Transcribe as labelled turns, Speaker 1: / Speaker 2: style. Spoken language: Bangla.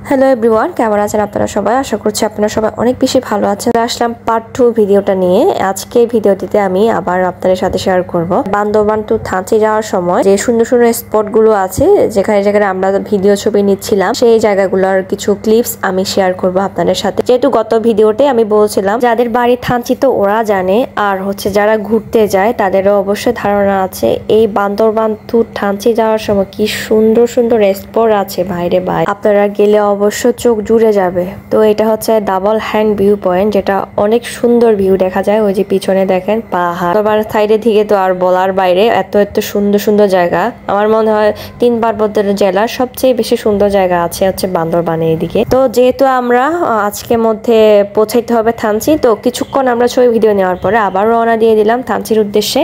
Speaker 1: হ্যালো এভরিওয়ান, কেমন আছেন আপনারা সবাই? আশা করছি আপনারা সবাই অনেক বেশি ভালো আছেন। আসলাম পার্ট 2 ভিডিওটা নিয়ে। আজকে ভিডিওটিতে আমি আবার আপনাদের সাথে শেয়ার করব বান্দরবান টু থানচি যাওয়ার সময় যে সুন্দর সুন্দর স্পট গুলো আছে, যেখানে যেখানে আমরা ভিডিও ছবি নিচ্ছিলাম, সেই জায়গাগুলোর কিছু ক্লিপস আমি শেয়ার করব আপনাদের সাথে। যেহেতু গত ভিডিওতে আমি বলছিলাম যাদের বাড়ি থানচি তো ওরা জানে, আর হচ্ছে যারা ঘুরতে যায় তাদেরও অবশ্যই ধারণা আছে এই বান্দরবান টু থানচি যাওয়ার সময় কি সুন্দর সুন্দর স্পট আছে ভাইরে ভাই, আপনারা গেলে অবশ্য চোখ জুড়ে যাবে। তো এটা হচ্ছে ডাবল হ্যান্ড ভিউ পয়েন্ট, যেটা অনেক সুন্দর ভিউ দেখা যায়। ওই যে পিছনে দেখেন পাহাড়, আবার সাইডের দিকে তো আর বলার বাইরে, এত এত সুন্দর সুন্দর জায়গা। আমার মনে হয় 3 পার্বত্য জেলার সবচেয়ে বেশি সুন্দর জায়গা আছে হচ্ছে বান্দরবানের এদিকে। তো যেহেতু আমরা আজকের মধ্যে পৌঁছাইতে হবে থানচি, তো কিছুক্ষণ আমরা ছবি ভিডিও নেওয়ার পরে আবার রওনা দিয়ে দিলাম থানচির উদ্দেশ্যে।